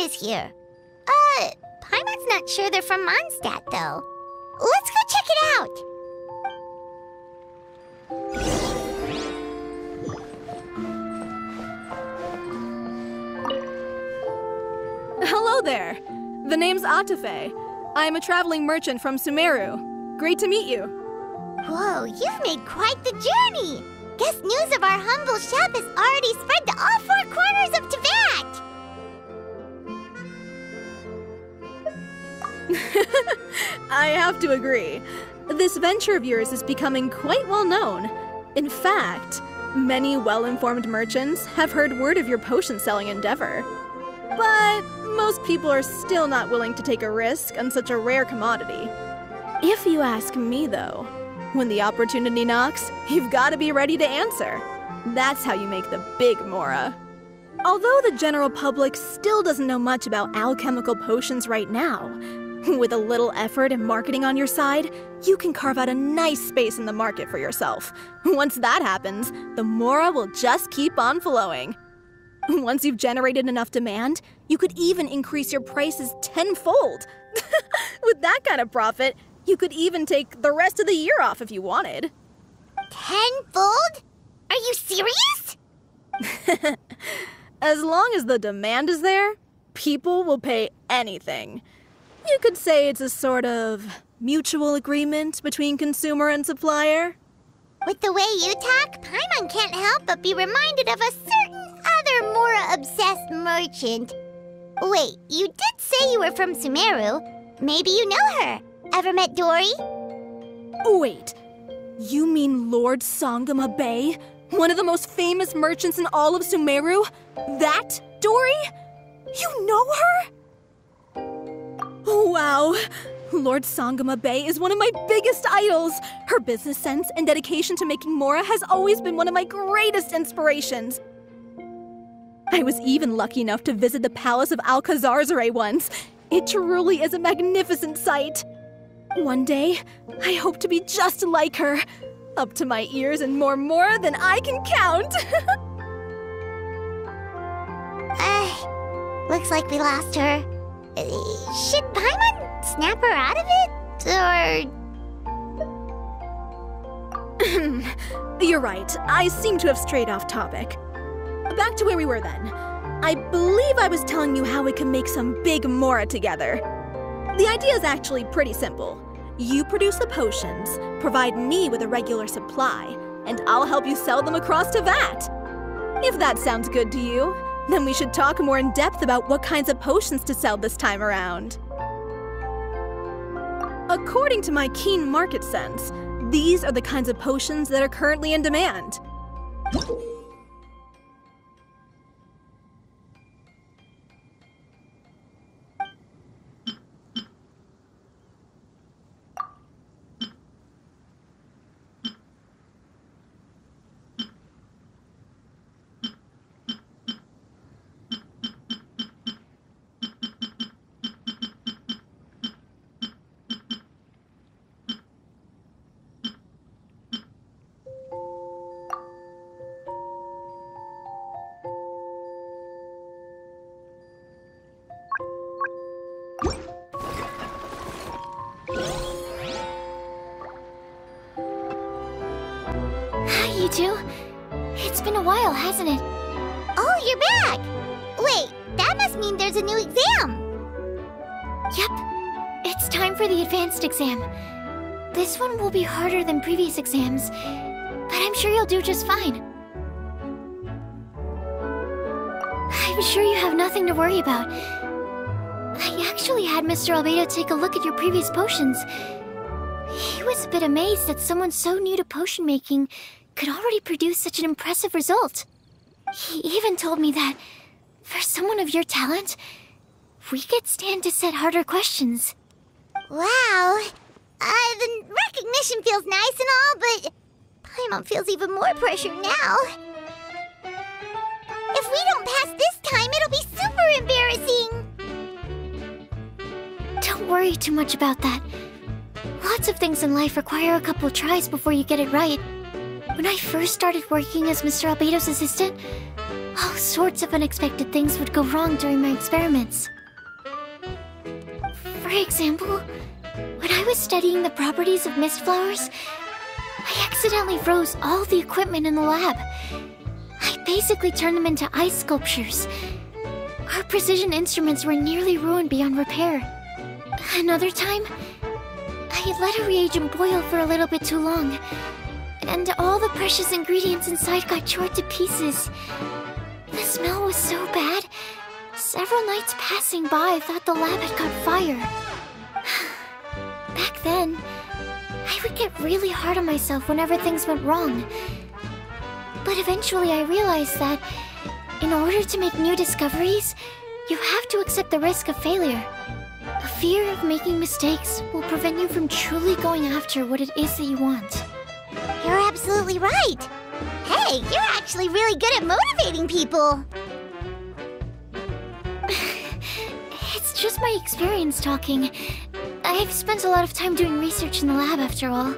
is here. Paimon's not sure they're from Mondstadt, though. Let's go check it out. Hello there. The name's Atafe. I'm a traveling merchant from Sumeru. Great to meet you. Whoa, you've made quite the journey. Guess news of our humble shop has already spread to all four corners of Teyvat. I have to agree. This venture of yours is becoming quite well known. In fact, many well-informed merchants have heard word of your potion-selling endeavor. But most people are still not willing to take a risk on such a rare commodity. If you ask me, though, when the opportunity knocks, you've got to be ready to answer. That's how you make the big Mora. Although the general public still doesn't know much about alchemical potions right now, with a little effort and marketing on your side, you can carve out a nice space in the market for yourself. Once that happens, the Mora will just keep on flowing. Once you've generated enough demand, you could even increase your prices tenfold. With that kind of profit, you could even take the rest of the year off if you wanted. Tenfold? Are you serious? As long as the demand is there, people will pay anything. You could say it's a sort of mutual agreement between consumer and supplier. With the way you talk, Paimon can't help but be reminded of a certain other Mora-obsessed merchant. Wait, you did say you were from Sumeru. Maybe you know her. Ever met Dory? Wait, you mean Lord Sangama Bay? One of the most famous merchants in all of Sumeru? That Dory? You know her? Wow. Lord Sangama Bay is one of my biggest idols. Her business sense and dedication to making Mora has always been one of my greatest inspirations. I was even lucky enough to visit the Palace of Alcazarzare once. It truly is a magnificent sight. One day, I hope to be just like her. Up to my ears in more Mora than I can count. Looks like we lost her. Should Paimon snap her out of it, or...? You're right. I seem to have strayed off topic. Back to where we were then. I believe I was telling you how we can make some big Mora together. The idea is actually pretty simple. You produce the potions, provide me with a regular supply, and I'll help you sell them across Teyvat. If that sounds good to you, then we should talk more in depth about what kinds of potions to sell this time around. According to my keen market sense, these are the kinds of potions that are currently in demand. Hi, you two. It's been a while, hasn't it? Oh, you're back! Wait, that must mean there's a new exam! Yep. It's time for the advanced exam. This one will be harder than previous exams, but I'm sure you'll do just fine. I'm sure you have nothing to worry about. I actually had Mr. Albedo take a look at your previous potions. He was a bit amazed that someone so new to potion making could already produce such an impressive result. He even told me that, for someone of your talent, we could stand to set harder questions. Wow. The recognition feels nice and all, but Paimon feels even more pressure now. If we don't pass this time, it'll be super embarrassing. Don't worry too much about that. Lots of things in life require a couple tries before you get it right. When I first started working as Mr. Albedo's assistant, all sorts of unexpected things would go wrong during my experiments. For example, when I was studying the properties of mist flowers, I accidentally froze all the equipment in the lab. I basically turned them into ice sculptures. Our precision instruments were nearly ruined beyond repair. Another time, I had let a reagent boil for a little bit too long, and all the precious ingredients inside got chored to pieces. The smell was so bad, several nights passing by thought the lab had caught fire. Back then, I would get really hard on myself whenever things went wrong. But eventually I realized that in order to make new discoveries, you have to accept the risk of failure. A fear of making mistakes will prevent you from truly going after what it is that you want. You're absolutely right. Hey, you're actually really good at motivating people. It's just my experience talking. I've spent a lot of time doing research in the lab after all.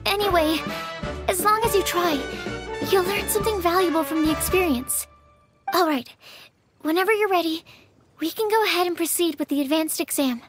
Anyway, as long as you try, you'll learn something valuable from the experience. Alright, whenever you're ready, we can go ahead and proceed with the advanced exam.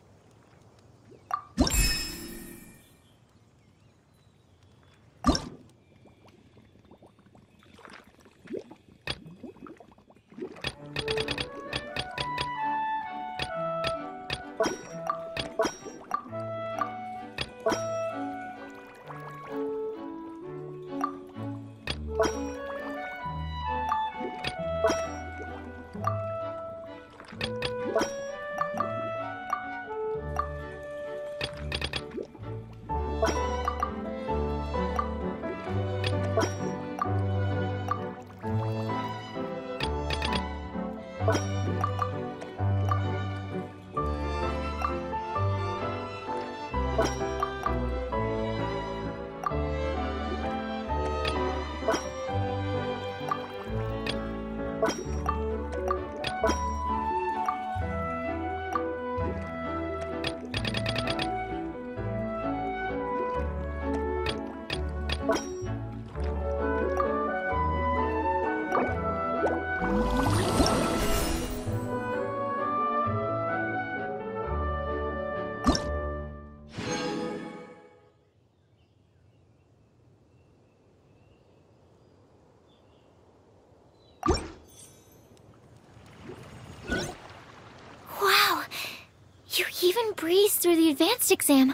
You even breezed through the advanced exam.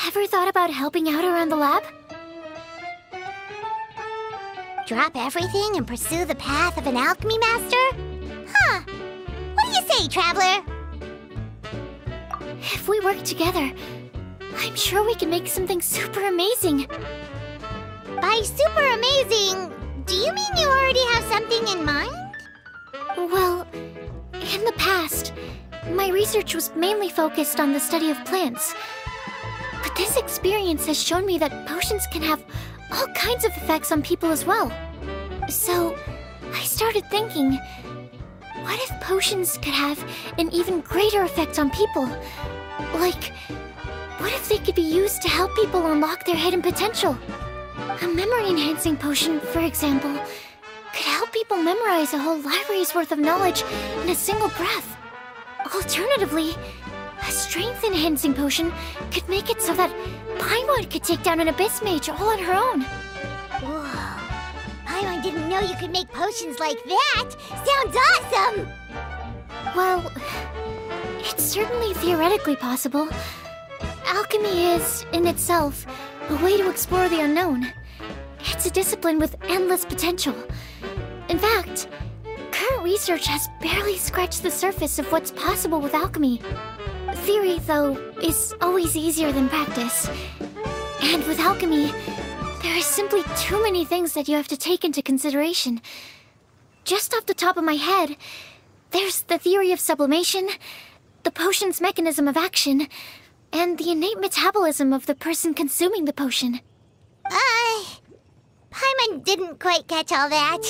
Ever thought about helping out around the lab? Drop everything and pursue the path of an alchemy master? Huh. What do you say, traveler? If we work together, I'm sure we can make something super amazing. By super amazing, do you mean you already have something in mind? Well, in the past, my research was mainly focused on the study of plants. But this experience has shown me that potions can have all kinds of effects on people as well. So, I started thinking, what if potions could have an even greater effect on people? Like, what if they could be used to help people unlock their hidden potential? A memory-enhancing potion, for example, could help people memorize a whole library's worth of knowledge in a single breath. Alternatively, a strength-enhancing potion could make it so that Paimon could take down an Abyss Mage all on her own. Whoa. Paimon didn't know you could make potions like that! Sounds awesome! Well, it's certainly theoretically possible. Alchemy is, in itself, a way to explore the unknown. It's a discipline with endless potential. In fact, current research has barely scratched the surface of what's possible with alchemy. Theory, though, is always easier than practice. And with alchemy, there are simply too many things that you have to take into consideration. Just off the top of my head, there's the theory of sublimation, the potion's mechanism of action, and the innate metabolism of the person consuming the potion. Paimon didn't quite catch all that.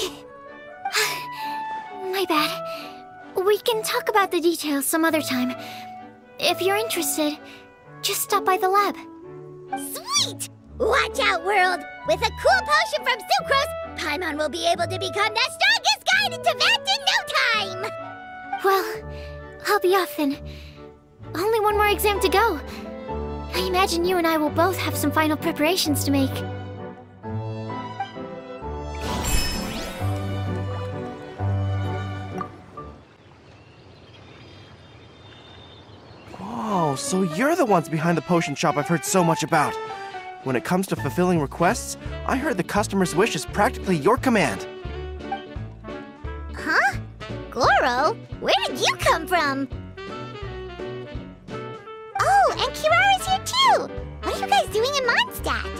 My bad. We can talk about the details some other time. If you're interested, just stop by the lab. Sweet! Watch out, world! With a cool potion from Sucrose, Paimon will be able to become the strongest guide into Vant in no time! Well, I'll be off then. Only one more exam to go. I imagine you and I will both have some final preparations to make. Oh, so you're the ones behind the potion shop I've heard so much about. When it comes to fulfilling requests, I heard the customer's wish is practically your command. Huh? Goro? Where did you come from? Oh, and Kirara's here too! What are you guys doing in Mondstadt?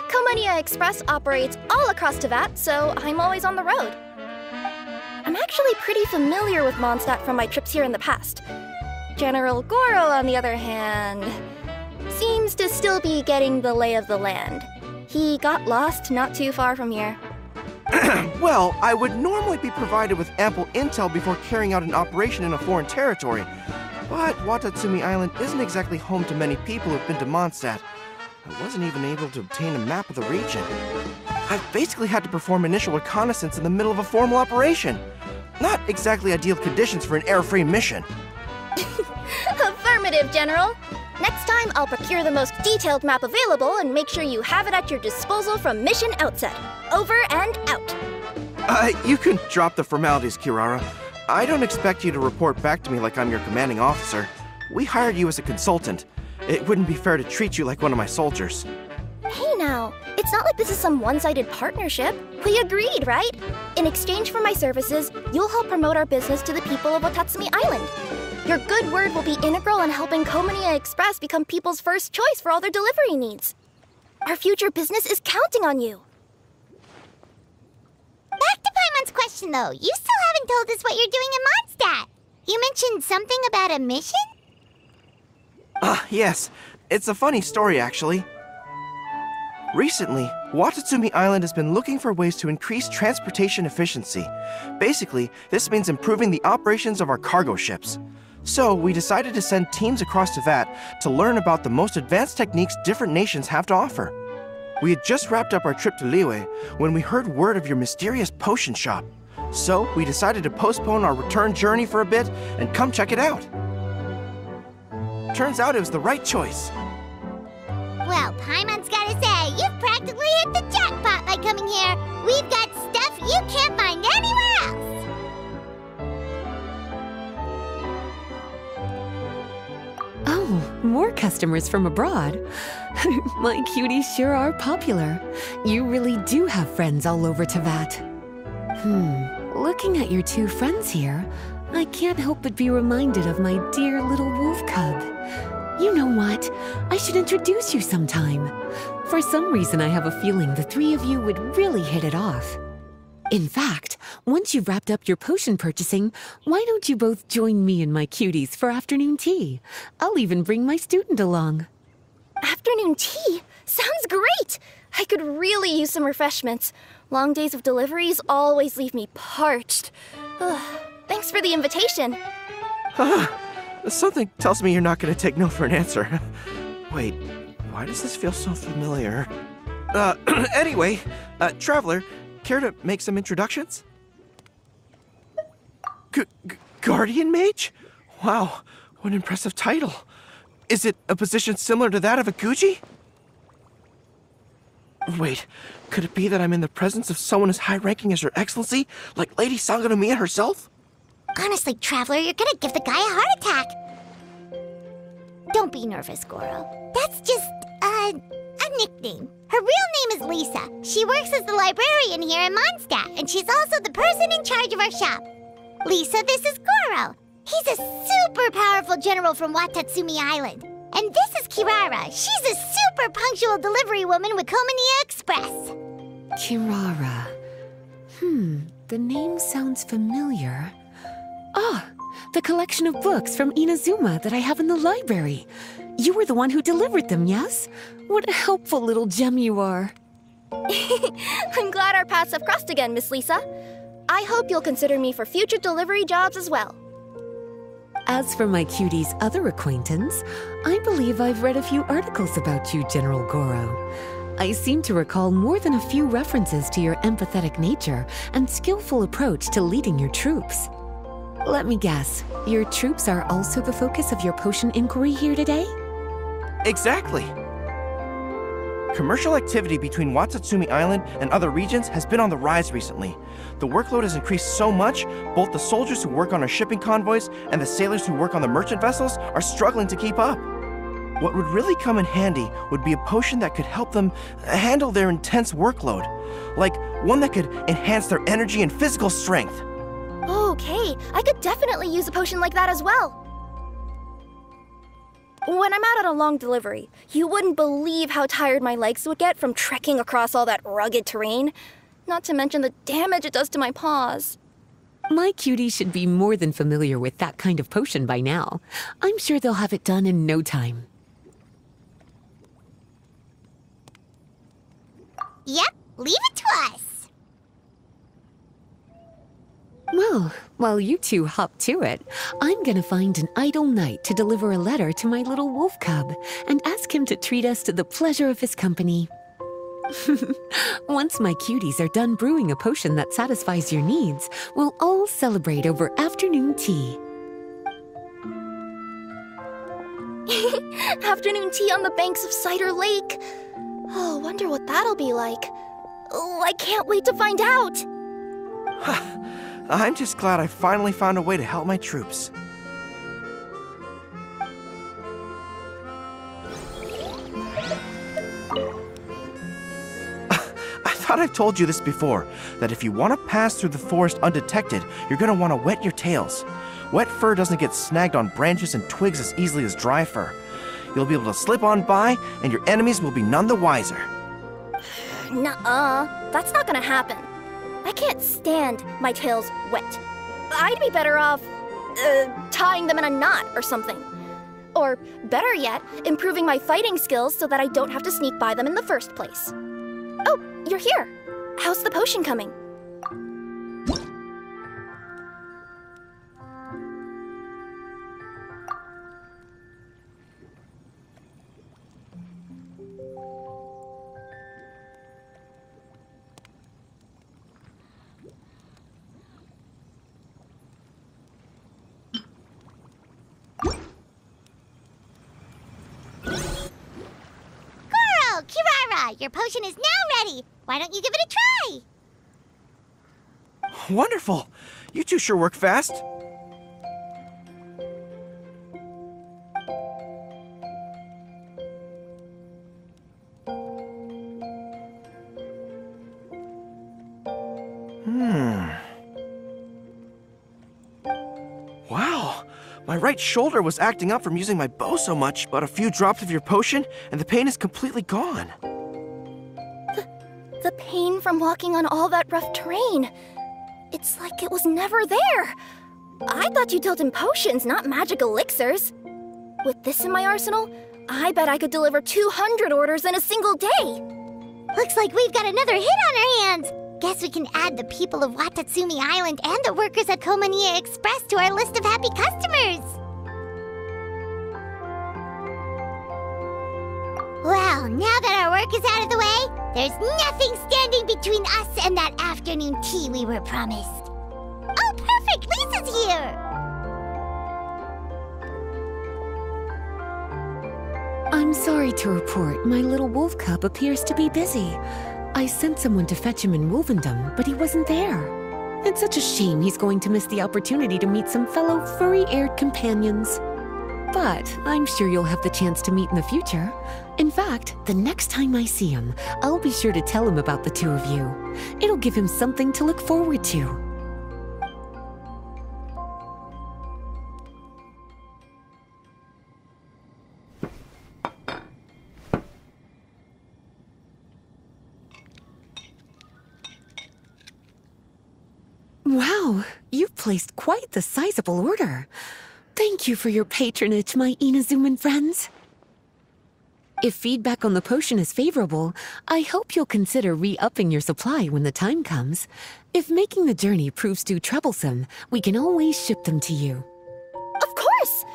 Komania Express operates all across Teyvat, so I'm always on the road. I'm actually pretty familiar with Mondstadt from my trips here in the past. General Goro, on the other hand, seems to still be getting the lay of the land. He got lost not too far from here. Well, I would normally be provided with ample intel before carrying out an operation in a foreign territory. But Watatsumi Island isn't exactly home to many people who've been to Mondstadt. I wasn't even able to obtain a map of the region. I've basically had to perform initial reconnaissance in the middle of a formal operation. Not exactly ideal conditions for an air-free mission. Affirmative, General. Next time, I'll procure the most detailed map available and make sure you have it at your disposal from mission outset. Over and out. You can drop the formalities, Kirara. I don't expect you to report back to me like I'm your commanding officer. We hired you as a consultant. It wouldn't be fair to treat you like one of my soldiers. Hey now, it's not like this is some one-sided partnership. We agreed, right? In exchange for my services, you'll help promote our business to the people of Watatsumi Island. Your good word will be integral in helping Komania Express become people's first choice for all their delivery needs. Our future business is counting on you. Back to Paimon's question though, you still haven't told us what you're doing in Mondstadt. You mentioned something about a mission? Yes. It's a funny story, actually. Recently, Watatsumi Island has been looking for ways to increase transportation efficiency. Basically, this means improving the operations of our cargo ships. So, we decided to send teams across Teyvat to learn about the most advanced techniques different nations have to offer. We had just wrapped up our trip to Liyue when we heard word of your mysterious potion shop. So, we decided to postpone our return journey for a bit and come check it out. Turns out it was the right choice. Well, Paimon's gotta say, you've practically hit the jackpot by coming here. We've got stuff you can't find anywhere else. Oh, more customers from abroad. My cuties sure are popular. You really do have friends all over Teyvat. Looking at your two friends here, I can't help but be reminded of my dear little wolf cub. You know what? I should introduce you sometime. For some reason, I have a feeling the three of you would really hit it off. In fact, once you've wrapped up your potion purchasing, why don't you both join me and my cuties for afternoon tea? I'll even bring my student along. Afternoon tea? Sounds great! I could really use some refreshments. Long days of deliveries always leave me parched. Thanks for the invitation. Something tells me you're not going to take no for an answer. Wait, why does this feel so familiar? Anyway, Traveler, care to make some introductions? Guardian Mage? Wow, what an impressive title. Is it a position similar to that of a Guji? Wait, could it be that I'm in the presence of someone as high-ranking as Her Excellency, like Lady Sangonomiya herself? Honestly, Traveler, you're gonna give the guy a heart attack. Don't be nervous, Goro. That's just, a nickname. Her real name is Lisa. She works as the librarian here in Mondstadt, and she's also the person in charge of our shop. Lisa, this is Goro. He's a super powerful general from Watatsumi Island. And this is Kirara. She's a super punctual delivery woman with Komania Express. Kirara. The name sounds familiar. Ah, the collection of books from Inazuma that I have in the library. You were the one who delivered them, yes? What a helpful little gem you are. I'm glad our paths have crossed again, Miss Lisa. I hope you'll consider me for future delivery jobs as well. As for my cutie's other acquaintance, I believe I've read a few articles about you, General Goro. I seem to recall more than a few references to your empathetic nature and skillful approach to leading your troops. Let me guess, your troops are also the focus of your potion inquiry here today? Exactly. Commercial activity between Watatsumi Island and other regions has been on the rise recently. The workload has increased so much, both the soldiers who work on our shipping convoys and the sailors who work on the merchant vessels are struggling to keep up. What would really come in handy would be a potion that could help them handle their intense workload. Like one that could enhance their energy and physical strength. Okay, I could definitely use a potion like that as well. When I'm out on a long delivery, you wouldn't believe how tired my legs would get from trekking across all that rugged terrain. Not to mention the damage it does to my paws. My cutie should be more than familiar with that kind of potion by now. I'm sure they'll have it done in no time. Yep, leave it to us. Well, while you two hop to it, I'm gonna find an idle knight to deliver a letter to my little wolf cub and ask him to treat us to the pleasure of his company. Once my cuties are done brewing a potion that satisfies your needs, we'll all celebrate over afternoon tea. Afternoon tea on the banks of Cider Lake. Oh, wonder what that'll be like. Oh, I can't wait to find out. I'm just glad I finally found a way to help my troops. I thought I've told you this before, that if you want to pass through the forest undetected, you're going to want to wet your tails. Wet fur doesn't get snagged on branches and twigs as easily as dry fur. You'll be able to slip on by, and your enemies will be none the wiser. Nuh-uh, that's not gonna happen. I can't stand my tails wet. I'd be better off, tying them in a knot or something. Or, better yet, improving my fighting skills so that I don't have to sneak by them in the first place. Oh, you're here. How's the potion coming? Kirara, your potion is now ready. Why don't you give it a try? Wonderful! You two sure work fast. Wow! My right shoulder was acting up from using my bow so much, but a few drops of your potion, and the pain is completely gone. The pain from walking on all that rough terrain. It's like it was never there. I thought you dealt in potions, not magic elixirs. With this in my arsenal, I bet I could deliver 200 orders in a single day. Looks like we've got another hit on our hands. Guess we can add the people of Watatsumi Island and the workers at Komaniya Express to our list of happy customers. Well, now that our work is out of the way, there's nothing standing between us and that afternoon tea we were promised. Oh, perfect! Lisa's here! I'm sorry to report, my little wolf cub appears to be busy. I sent someone to fetch him in Wolvendom, but he wasn't there. It's such a shame he's going to miss the opportunity to meet some fellow furry-aired companions. But I'm sure you'll have the chance to meet in the future. In fact, the next time I see him, I'll be sure to tell him about the two of you. It'll give him something to look forward to. Wow, you've placed quite the sizable order. Thank you for your patronage, my Inazuman friends. If feedback on the potion is favorable, I hope you'll consider re-upping your supply when the time comes. If making the journey proves too troublesome, we can always ship them to you. Of course!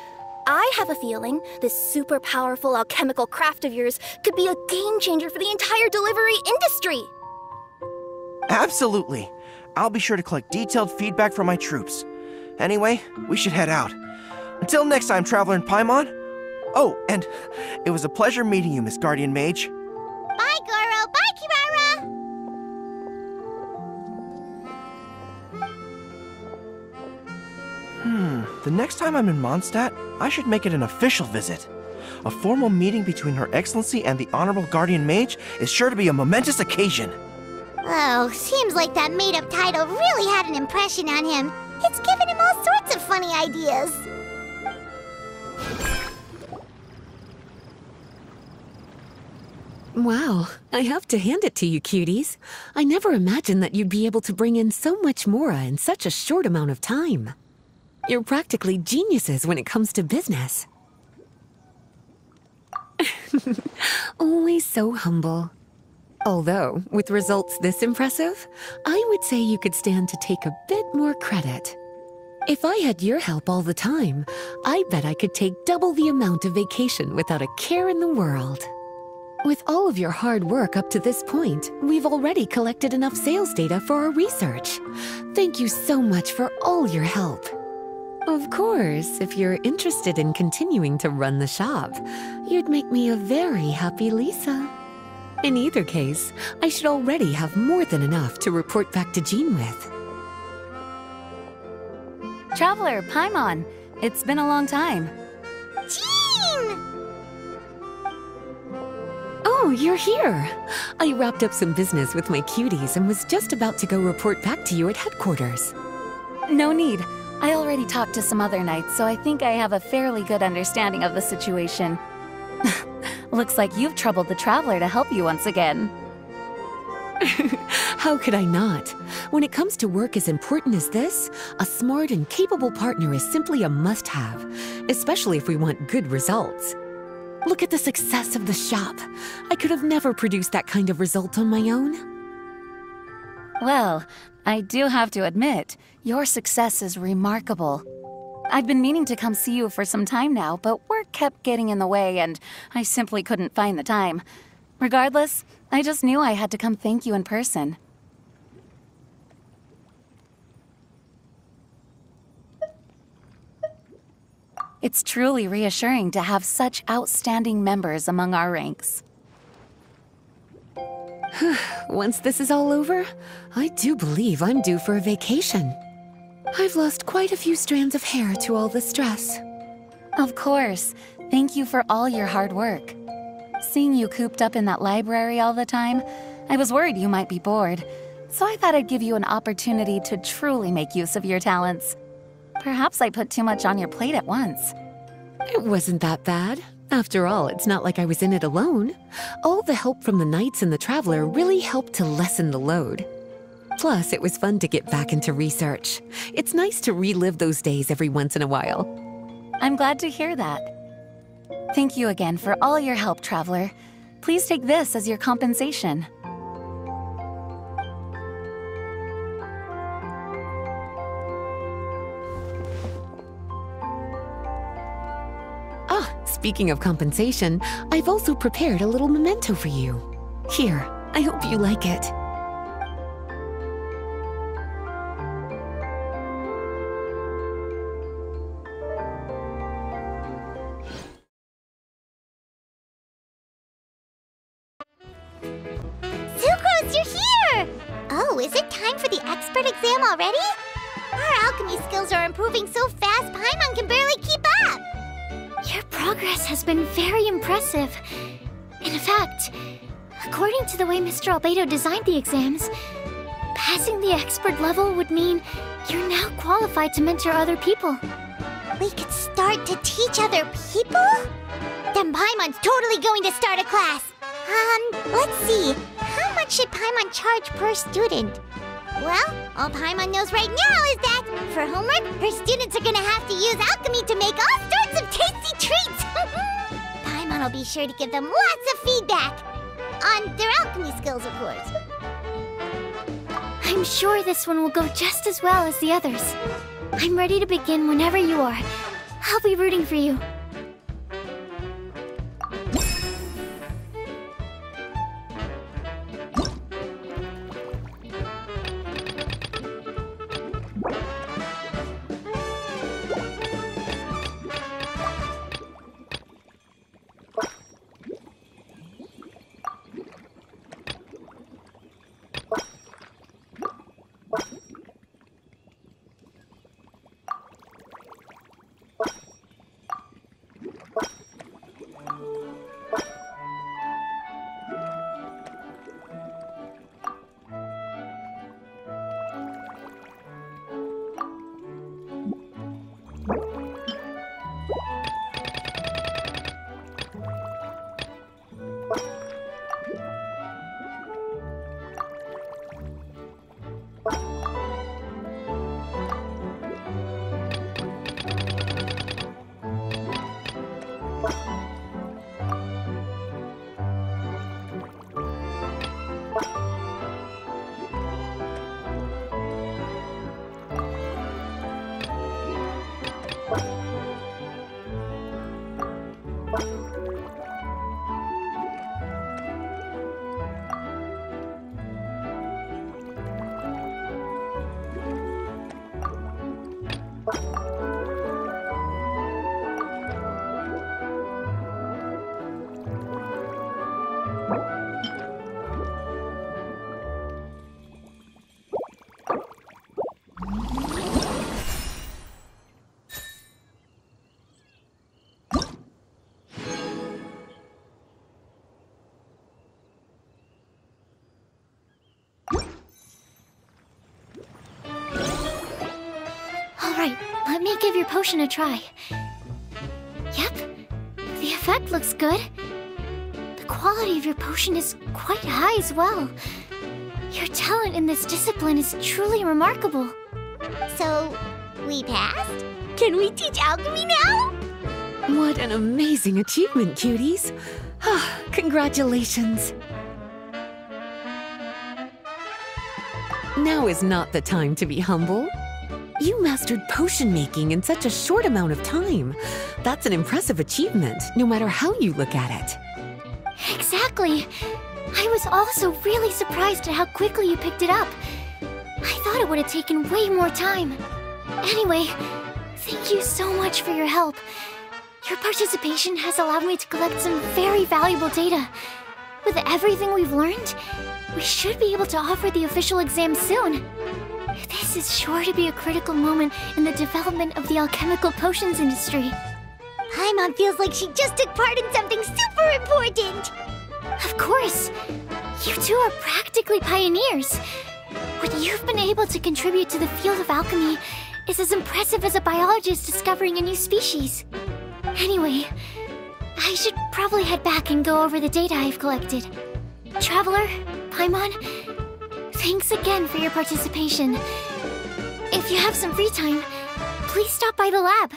I have a feeling this super powerful alchemical craft of yours could be a game changer for the entire delivery industry. Absolutely. I'll be sure to collect detailed feedback from my troops. Anyway, we should head out. Until next time, Traveler and Paimon. Oh, and it was a pleasure meeting you, Miss Guardian Mage. Bye, Goro. Bye, Kirara. The next time I'm in Mondstadt, I should make it an official visit. A formal meeting between Her Excellency and the Honorable Guardian Mage is sure to be a momentous occasion. Oh, seems like that made-up title really had an impression on him. It's given him all sorts of funny ideas. Wow, I have to hand it to you, cuties. I never imagined that you'd be able to bring in so much Mora in such a short amount of time. You're practically geniuses when it comes to business. Always so humble. Although, with results this impressive, I would say you could stand to take a bit more credit. If I had your help all the time, I bet I could take double the amount of vacation without a care in the world. With all of your hard work up to this point, we've already collected enough sales data for our research. Thank you so much for all your help. Of course, if you're interested in continuing to run the shop, you'd make me a very happy Lisa. In either case, I should already have more than enough to report back to Jean with. Traveler, Paimon, it's been a long time. Jean! Oh, you're here. I wrapped up some business with my cuties and was just about to go report back to you at headquarters. No need. I already talked to some other knights, so I think I have a fairly good understanding of the situation. Looks like you've troubled the Traveler to help you once again. How could I not? When it comes to work as important as this, a smart and capable partner is simply a must-have, especially if we want good results. Look at the success of the shop. I could have never produced that kind of result on my own. Well, I do have to admit, your success is remarkable. I've been meaning to come see you for some time now, but work kept getting in the way and I simply couldn't find the time. Regardless, I just knew I had to come thank you in person. It's truly reassuring to have such outstanding members among our ranks. Once this is all over, I do believe I'm due for a vacation. I've lost quite a few strands of hair to all the stress. Of course. Thank you for all your hard work. Seeing you cooped up in that library all the time, I was worried you might be bored. So I thought I'd give you an opportunity to truly make use of your talents. Perhaps I put too much on your plate at once. It wasn't that bad. After all, it's not like I was in it alone. All the help from the Knights and the Traveler really helped to lessen the load. Plus, it was fun to get back into research. It's nice to relive those days every once in a while. I'm glad to hear that. Thank you again for all your help, Traveler. Please take this as your compensation. Speaking of compensation, I've also prepared a little memento for you. Here, I hope you like it. Sucrose, you're here! Oh, is it time for the expert exam already? Our alchemy skills are improving so fast, Paimon can barely keep up! Your progress has been very impressive. In fact, according to the way Mr. Albedo designed the exams, passing the expert level would mean you're now qualified to mentor other people. We could start to teach other people? Then Paimon's totally going to start a class. Let's see. How much should Paimon charge per student? Well, all Paimon knows right now is that, for homework, her students are gonna have to use alchemy to make all sorts of tasty treats! Paimon will be sure to give them lots of feedback! On their alchemy skills, of course. I'm sure this one will go just as well as the others. I'm ready to begin whenever you are. I'll be rooting for you. Alright, let me give your potion a try. Yep, the effect looks good. The quality of your potion is quite high as well. Your talent in this discipline is truly remarkable. So, we passed? Can we teach alchemy now? What an amazing achievement, cuties. Congratulations. Now is not the time to be humble. You mastered potion making in such a short amount of time. That's an impressive achievement, no matter how you look at it. Exactly. I was also really surprised at how quickly you picked it up. I thought it would have taken way more time. Anyway, thank you so much for your help. Your participation has allowed me to collect some very valuable data. With everything we've learned, we should be able to offer the official exam soon. This is sure to be a critical moment in the development of the alchemical potions industry. Paimon feels like she just took part in something super important. Of course! You two are practically pioneers. What you've been able to contribute to the field of alchemy is as impressive as a biologist discovering a new species. Anyway, I should probably head back and go over the data I've collected. Traveler, Paimon, thanks again for your participation. If you have some free time, please stop by the lab.